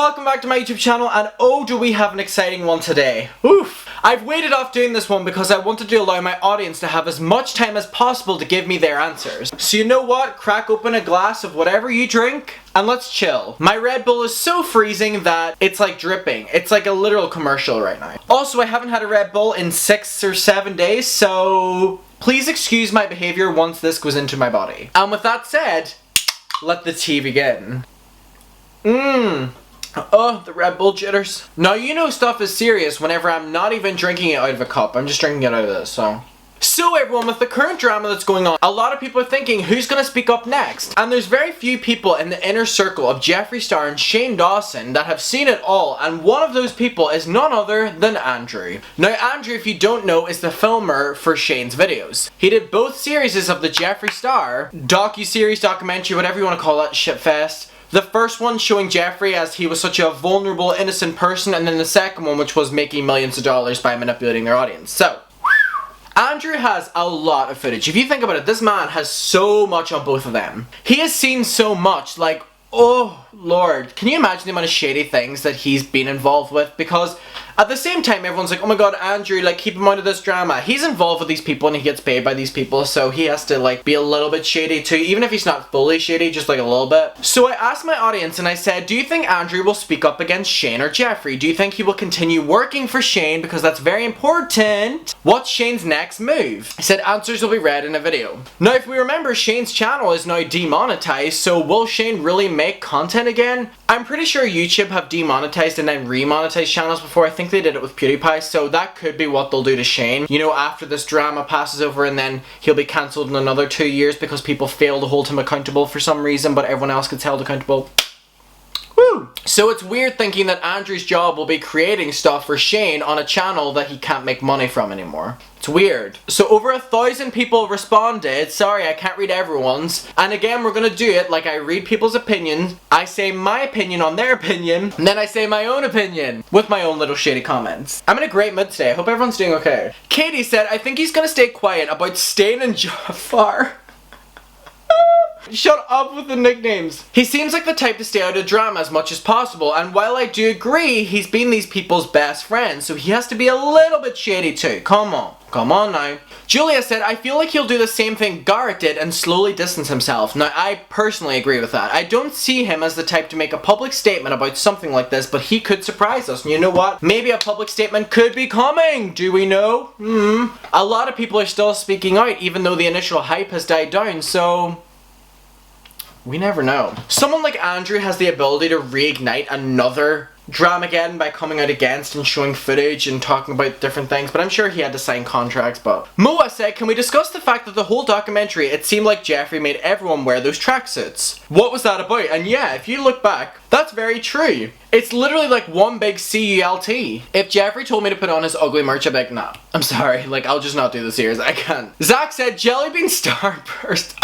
welcome back to my YouTube channel, and oh do we have an exciting one today. Oof. I've waited off doing this one because I wanted to allow my audience to have as much time as possible to give me their answers. So you know what? Crack open a glass of whatever you drink and let's chill. My Red Bull is so freezing that it's like dripping. It's like a literal commercial right now. Also, I haven't had a Red Bull in 6 or 7 days, so please excuse my behavior once this goes into my body. And with that said, let the tea begin. Oh, the Red Bull jitters. Now you know stuff is serious whenever I'm not even drinking it out of a cup. I'm just drinking it out of this, So everyone, with the current drama that's going on, a lot of people are thinking, who's gonna speak up next? And there's very few people in the inner circle of Jeffree Star and Shane Dawson that have seen it all, and one of those people is none other than Andrew. Now Andrew, if you don't know, is the filmer for Shane's videos. He did both series of the Jeffree Star docu-series, documentary, whatever you want to call that shitfest. The first one showing Jeffree as he was such a vulnerable, innocent person, and then the second one which was making millions of dollars by manipulating their audience. So, Andrew has a lot of footage. If you think about it, this man has so much on both of them. He has seen so much, like, oh lord. Can you imagine the amount of shady things that he's been involved with? Because at the same time, everyone's like, oh my god, Andrew, like, keep him out of this drama. He's involved with these people and he gets paid by these people, so he has to, like, be a little bit shady too, even if he's not fully shady, just like a little bit. So I asked my audience and I said, do you think Andrew will speak up against Shane or Jeffree? Do you think he will continue working for Shane, because that's very important? What's Shane's next move? I said answers will be read in a video. Now if we remember, Shane's channel is now demonetized, so will Shane really make content again? I'm pretty sure YouTube have demonetized and then remonetized channels before. I think they did it with PewDiePie, so that could be what they'll do to Shane. You know, after this drama passes over and then he'll be cancelled in another 2 years because people fail to hold him accountable for some reason, but everyone else gets held accountable. Woo! So it's weird thinking that Andrew's job will be creating stuff for Shane on a channel that he can't make money from anymore. It's weird. So over 1,000 people responded. Sorry, I can't read everyone's. And again, we're gonna do it like I read people's opinions. I say my opinion on their opinion, and then I say my own opinion with my own little shady comments. I'm in a great mood today. I hope everyone's doing okay. Katie said, I think he's gonna stay quiet about staying in Jafar. Shut up with the nicknames. He seems like the type to stay out of drama as much as possible, and while I do agree, he's been these people's best friend, so he has to be a little bit shady too. Come on now. Julia said, I feel like he'll do the same thing Garrett did and slowly distance himself. Now, I personally agree with that. I don't see him as the type to make a public statement about something like this, but he could surprise us. And you know what? Maybe a public statement could be coming. Do we know? A lot of people are still speaking out, even though the initial hype has died down, so we never know. Someone like Andrew has the ability to reignite another drama again by coming out against and showing footage and talking about different things, but I'm sure he had to sign contracts. But Moa said, can we discuss the fact that the whole documentary, it seemed like Jeffree made everyone wear those tracksuits? What was that about? And yeah, if you look back, that's very true. It's literally like one big CULT. If Jeffree told me to put on his ugly merch, I'd be like, nah, I'm sorry, like, I'll just not do the series. I can't. Zach said, Jellybean Starburst.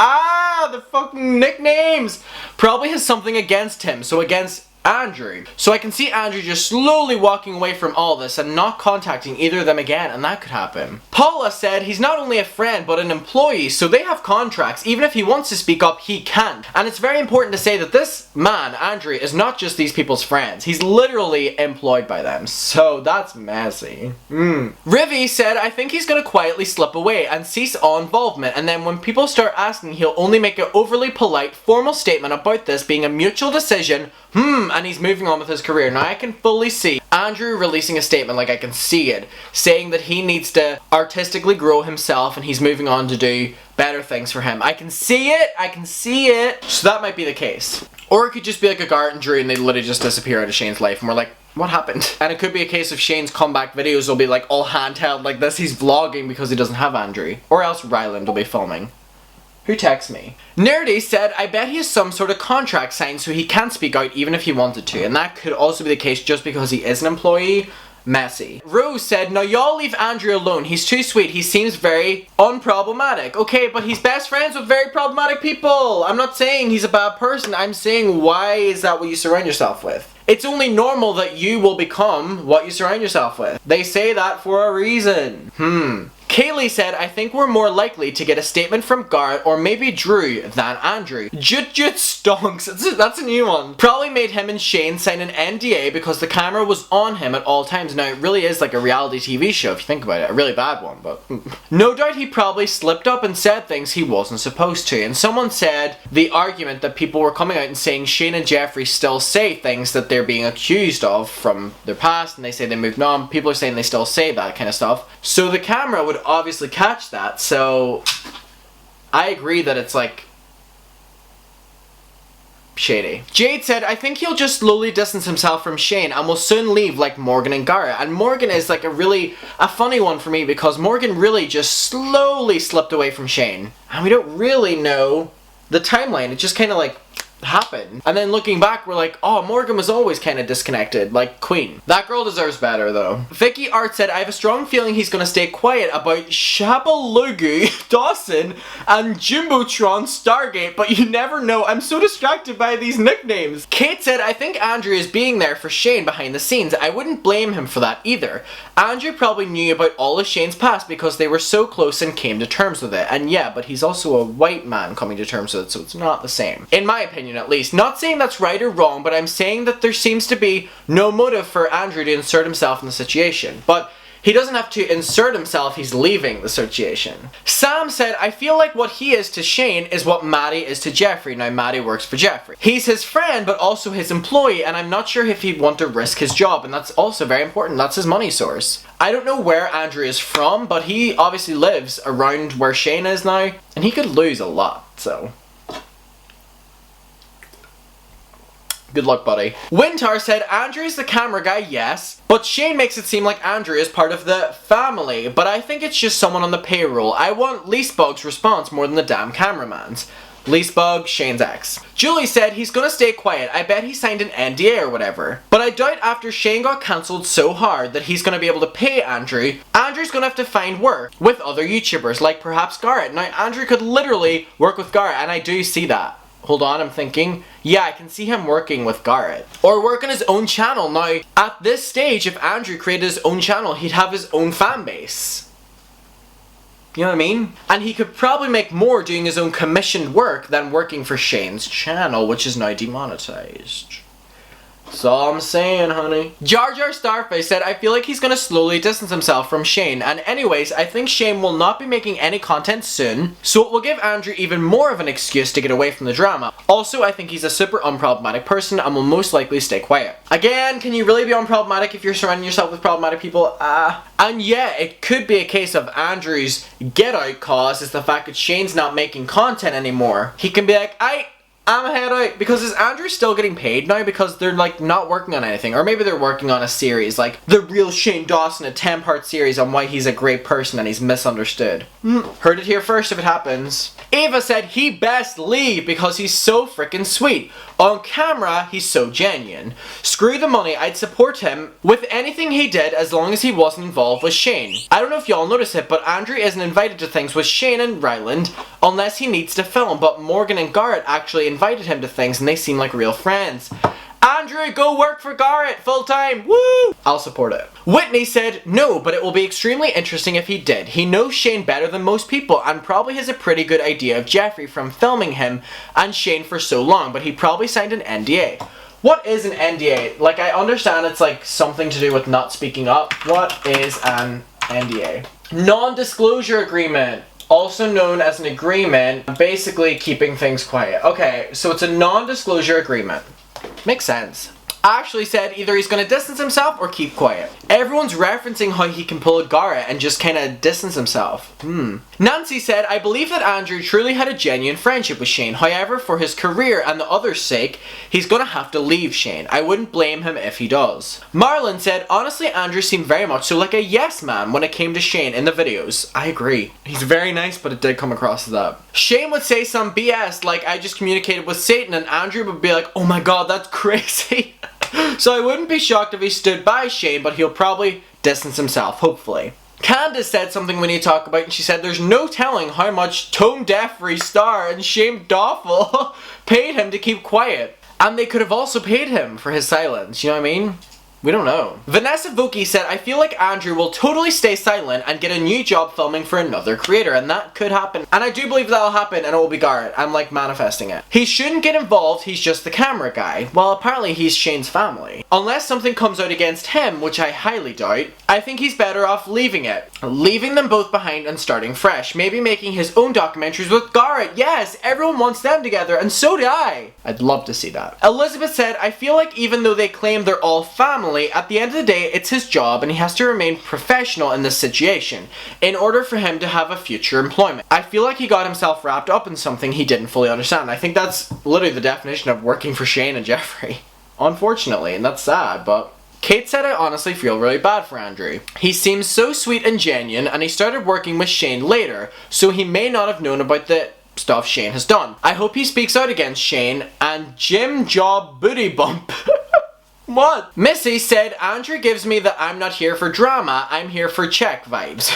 The fucking nicknames. Probably has something against him, so against Andrew. So I can see Andrew just slowly walking away from all this and not contacting either of them again, and that could happen. Paula said he's not only a friend but an employee, so they have contracts. Even if he wants to speak up, he can. And it's very important to say that this man, Andrew, is not just these people's friends. He's literally employed by them, so that's messy. Rivi said, I think he's gonna quietly slip away and cease all involvement, and then when people start asking, he'll only make an overly polite, formal statement about this being a mutual decision, and he's moving on with his career. Now I can fully see Andrew releasing a statement, like I can see it, saying that he needs to artistically grow himself and he's moving on to do better things for him. I can see it, So that might be the case. Or it could just be like a Garrett and Drew and they literally just disappear out of Shane's life and we're like, what happened? And it could be a case of Shane's comeback videos will be like all handheld like this, he's vlogging because he doesn't have Andrew. Or else Ryland will be filming. Who texts me? Nerdy said, I bet he has some sort of contract signed so he can't speak out even if he wanted to. And that could also be the case just because he is an employee. Messy. Rose said, now y'all leave Andrew alone. He's too sweet. He seems very unproblematic. Okay, but he's best friends with very problematic people. I'm not saying he's a bad person. I'm saying, why is that what you surround yourself with? It's only normal that you will become what you surround yourself with. They say that for a reason. Kaylee said, I think we're more likely to get a statement from Garrett or maybe Drew than Andrew. Jut stonks. That's a new one. Probably made him and Shane sign an NDA because the camera was on him at all times. Now, it really is like a reality TV show if you think about it. A really bad one, but... No doubt he probably slipped up and said things he wasn't supposed to. And someone said the argument that people were coming out and saying Shane and Jeffrey still say things that they're being accused of from their past, and they say they moved on. People are saying they still say that kind of stuff. So the camera would obviously catch that, so I agree that it's like shady. Jade said, I think he'll just slowly distance himself from Shane and will soon leave like Morgan and Garrett. And Morgan is like a funny one for me because Morgan really just slowly slipped away from Shane. And we don't really know the timeline. It just kind of like happened. And then looking back, we're like, oh, Morgan was always kind of disconnected, like Queen. That girl deserves better, though. Vicky Art said, I have a strong feeling he's gonna stay quiet about Shabalugu, Dawson, and Jumbotron Stargate, but you never know. I'm so distracted by these nicknames. Kate said, I think Andrew is being there for Shane behind the scenes. I wouldn't blame him for that either. Andrew probably knew about all of Shane's past because they were so close and came to terms with it. And yeah, but he's also a white man coming to terms with it, so it's not the same. In my opinion, at least. Not saying that's right or wrong, but I'm saying that there seems to be no motive for Andrew to insert himself in the situation. But he doesn't have to insert himself, he's leaving the situation. Sam said, I feel like what he is to Shane is what Maddi is to Jeffrey. Now, Maddi works for Jeffrey. He's his friend, but also his employee, and I'm not sure if he'd want to risk his job, and that's also very important. That's his money source. I don't know where Andrew is from, but he obviously lives around where Shane is now, and he could lose a lot, so... Good luck, buddy. Wintar said, Andrew is the camera guy, yes, but Shane makes it seem like Andrew is part of the family, but I think it's just someone on the payroll. I want Leasebug's response more than the damn cameraman's. Leasebug, Shane's ex. Julie said he's gonna stay quiet. I bet he signed an NDA or whatever. But I doubt after Shane got cancelled so hard that he's gonna be able to pay Andrew. Andrew's gonna have to find work with other YouTubers, like perhaps Garrett. Now, Andrew could literally work with Garrett, and I do see that. Hold on, I'm thinking. Yeah, I can see him working with Garrett. Or work on his own channel. Now, at this stage, if Andrew created his own channel, he'd have his own fan base. You know what I mean? And he could probably make more doing his own commissioned work than working for Shane's channel, which is now demonetized. That's all I'm saying, honey. Jar Jar Starface said, I feel like he's gonna slowly distance himself from Shane. And anyways, I think Shane will not be making any content soon, so it will give Andrew even more of an excuse to get away from the drama. Also, I think he's a super unproblematic person and will most likely stay quiet. Again, can you really be unproblematic if you're surrounding yourself with problematic people? And yeah, it could be a case of Andrew's get out cause is the fact that Shane's not making content anymore. He can be like, I'm a head out, because is Andrew still getting paid now because they're like not working on anything, or maybe they're working on a series like The Real Shane Dawson, a 10-part series on why he's a great person and he's misunderstood. Heard it here first if it happens. Ava said he best leave because he's so freaking sweet. On camera, he's so genuine. Screw the money, I'd support him with anything he did as long as he wasn't involved with Shane. I don't know if y'all notice it, but Andrew isn't invited to things with Shane and Ryland unless he needs to film, but Morgan and Garrett actually invited him to things and they seem like real friends. Andrew, go work for Garrett full time. Woo! I'll support it. Whitney said, no, but it will be extremely interesting if he did. He knows Shane better than most people and probably has a pretty good idea of Jeffrey from filming him and Shane for so long, but he probably signed an NDA. What is an NDA? Like, I understand it's like something to do with not speaking up. What is an NDA? Non-disclosure agreement. Also known as an agreement, basically keeping things quiet. Okay, so it's a non-disclosure agreement. Makes sense. Ashley said either he's going to distance himself or keep quiet. Everyone's referencing how he can pull a Garrett and just kind of distance himself. Nancy said, I believe that Andrew truly had a genuine friendship with Shane. However, for his career and the others' sake, he's going to have to leave Shane. I wouldn't blame him if he does. Marlon said, honestly, Andrew seemed very much so like a yes man when it came to Shane in the videos. I agree. He's very nice, but it did come across as that. Shane would say some BS like, I just communicated with Satan, and Andrew would be like, oh my god, that's crazy. So I wouldn't be shocked if he stood by Shane, but he'll probably distance himself, hopefully. Candace said something we need to talk about, and she said there's no telling how much Tone Defrey Star and Shane Doffel paid him to keep quiet. And they could have also paid him for his silence, you know what I mean? We don't know. Vanessa Vokey said, I feel like Andrew will totally stay silent and get a new job filming for another creator, and that could happen. And I do believe that'll happen, and it will be Garrett. I'm like manifesting it. He shouldn't get involved, he's just the camera guy. Well, apparently he's Shane's family. Unless something comes out against him, which I highly doubt, I think he's better off leaving it. Leaving them both behind and starting fresh. Maybe making his own documentaries with Garrett. Yes, everyone wants them together, and so do I. I'd love to see that. Elizabeth said, I feel like even though they claim they're all family, at the end of the day, it's his job and he has to remain professional in this situation in order for him to have a future employment. I feel like he got himself wrapped up in something he didn't fully understand. I think that's literally the definition of working for Shane and Jeffree. Unfortunately, and that's sad, but Kate said, I honestly feel really bad for Andrew. He seems so sweet and genuine, and he started working with Shane later, so he may not have known about the stuff Shane has done. I hope he speaks out against Shane and Jim Job Booty Bump. What? Missy said, Andrew gives me the I'm not here for drama, I'm here for check vibes.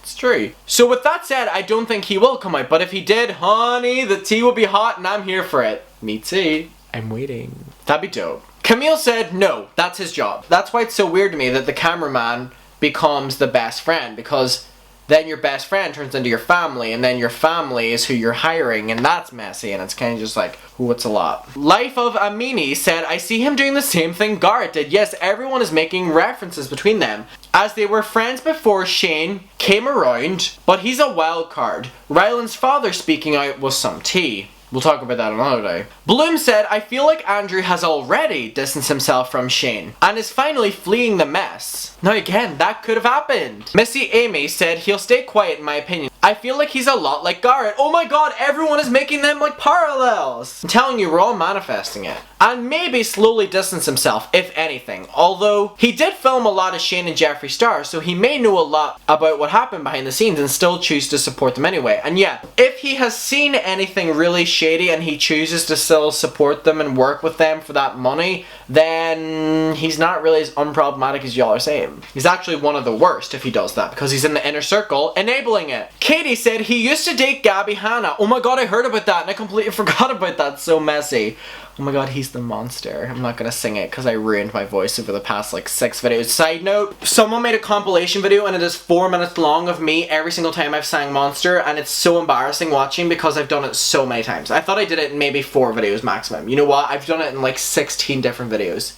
It's true. So with that said, I don't think he will come out, but if he did, honey, the tea will be hot and I'm here for it. Me too. I'm waiting. That'd be dope. Camille said, no, that's his job. That's why it's so weird to me that the cameraman becomes the best friend, because then your best friend turns into your family, and then your family is who you're hiring, and that's messy, and it's kind of just like, ooh, it's a lot. Life of Amini said, I see him doing the same thing Garrett did. Yes, everyone is making references between them, as they were friends before Shane came around, but he's a wild card. Ryland's father speaking out was some tea. We'll talk about that another day. Bloom said, I feel like Andrew has already distanced himself from Shane and is finally fleeing the mess. Now again, that could have happened. Missy Amy said, he'll stay quiet in my opinion. I feel like he's a lot like Garrett. Oh my god, everyone is making them like parallels. I'm telling you, we're all manifesting it. And maybe slowly distance himself, if anything. Although, he did film a lot of Shane and Jeffree Star, so he may know a lot about what happened behind the scenes and still choose to support them anyway. And yeah, if he has seen anything really shady and he chooses to still support them and work with them for that money, then he's not really as unproblematic as y'all are saying. He's actually one of the worst if he does that, because he's in the inner circle enabling it. Katie said he used to date Gabby Hanna. Oh my god, I heard about that and I completely forgot about that. So messy. Oh my god, he's the monster. I'm not gonna sing it because I ruined my voice over the past like 6 videos. Side note, someone made a compilation video and it is 4 minutes long of me every single time I've sang Monster, and it's so embarrassing watching because I've done it so many times. I thought I did it in maybe 4 videos maximum. You know what? I've done it in like 16 different videos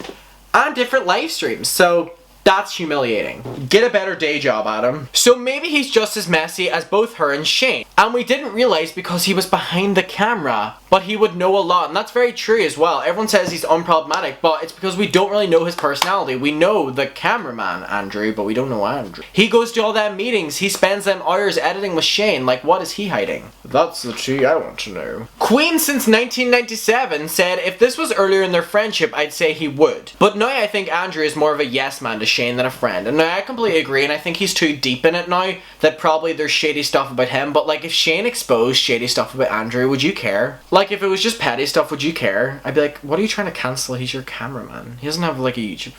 and different live streams, so that's humiliating. Get a better day job, Adam. So maybe he's just as messy as both her and Shane. And we didn't realize because he was behind the camera, but he would know a lot. And that's very true as well. Everyone says he's unproblematic, but it's because we don't really know his personality. We know the cameraman, Andrew, but we don't know Andrew. He goes to all them meetings. He spends them hours editing with Shane. Like, what is he hiding? That's the tea I want to know. Queen since 1997 said, if this was earlier in their friendship, I'd say he would. But now I think Andrew is more of a yes man to Shane than a friend. And now I completely agree, and I think he's too deep in it now that probably there's shady stuff about him. But like, if Shane exposed shady stuff about Andrew, would you care? Like, if it was just petty stuff, would you care? I'd be like, what are you trying to cancel? He's your cameraman. He doesn't have like a YouTube.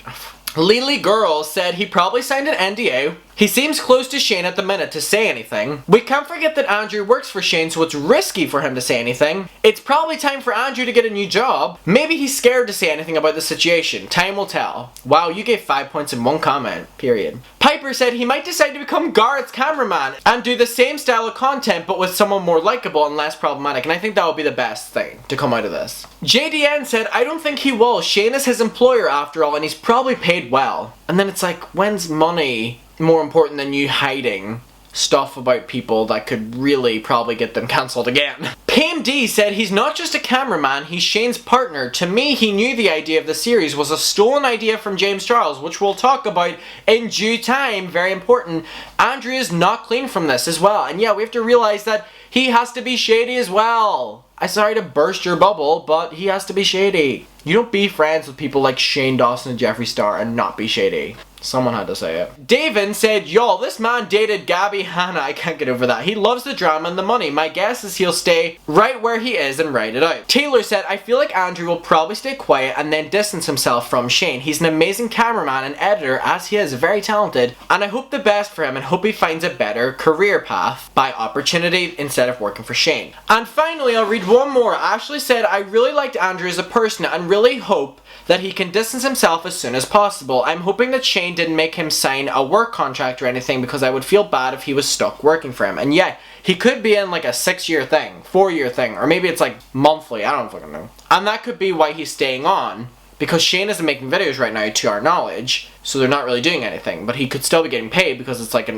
Lily Girl said he probably signed an NDA. He seems close to Shane at the minute to say anything. We can't forget that Andrew works for Shane, so it's risky for him to say anything. It's probably time for Andrew to get a new job. Maybe he's scared to say anything about the situation. Time will tell. Wow, you gave 5 points in one comment. Period. Piper said he might decide to become Garrett's cameraman and do the same style of content but with someone more likable and less problematic, and I think that would be the best thing to come out of this. JDN said, I don't think he will. Shane is his employer after all, and he's probably paid well. And then it's like, when's money more important than you hiding stuff about people that could really probably get them cancelled again? PMD said he's not just a cameraman, he's Shane's partner. To me, he knew the idea of the series was a stolen idea from James Charles, which we'll talk about in due time. Very important. Andrew is not clean from this as well. And yeah, we have to realize that he has to be shady as well. I'm sorry to burst your bubble, but he has to be shady. You don't be friends with people like Shane, Dawson, and Jeffree Star and not be shady. Someone had to say it. Davin said, y'all, this man dated Gabby Hanna. I can't get over that. He loves the drama and the money. My guess is he'll stay right where he is and write it out. Taylor said, I feel like Andrew will probably stay quiet and then distance himself from Shane. He's an amazing cameraman and editor, as he is very talented, and I hope the best for him and hope he finds a better career path by opportunity instead of working for Shane. And finally, I'll read one more. Ashley said, I really liked Andrew as a person and really hope that he can distance himself as soon as possible. I'm hoping that Shane didn't make him sign a work contract or anything, because I would feel bad if he was stuck working for him. And yeah, he could be in like a 6-year thing, 4-year thing, or maybe it's like monthly, I don't fucking know. And that could be why he's staying on, because Shane isn't making videos right now to our knowledge, so they're not really doing anything. But he could still be getting paid because it's like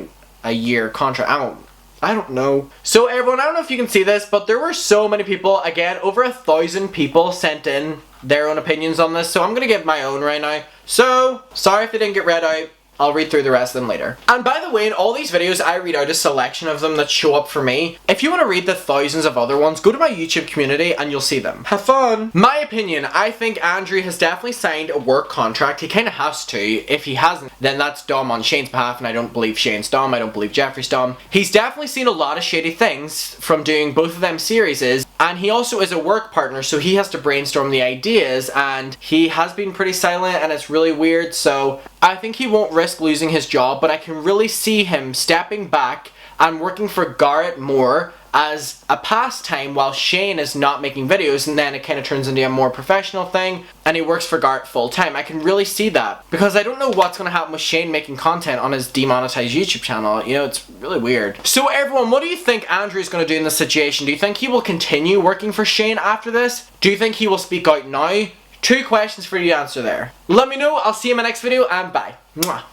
a year contract. I don't know. So everyone, I don't know if you can see this, but there were so many people, again, over 1,000 people sent in their own opinions on this, so I'm gonna give my own right now. So, sorry if they didn't get read out. I'll read through the rest of them later. And by the way, in all these videos, I read out a selection of them that show up for me. If you want to read the thousands of other ones, go to my YouTube community and you'll see them. Have fun! My opinion, I think Andrew has definitely signed a work contract. He kind of has to. If he hasn't, then that's dumb on Shane's behalf, and I don't believe Shane's dumb. I don't believe Jeffrey's dumb. He's definitely seen a lot of shady things from doing both of them series, and he also is a work partner, so he has to brainstorm the ideas, and he has been pretty silent, and it's really weird, so I think he won't risk losing his job, but I can really see him stepping back and working for Garrett more as a pastime while Shane is not making videos, and then it kind of turns into a more professional thing and he works for Garrett full time. I can really see that, because I don't know what's going to happen with Shane making content on his demonetized YouTube channel. You know, it's really weird. So everyone, what do you think Andrew's going to do in this situation? Do you think he will continue working for Shane after this? Do you think he will speak out now? 2 questions for you to answer there. Let me know. I'll see you in my next video, and bye. Mwah.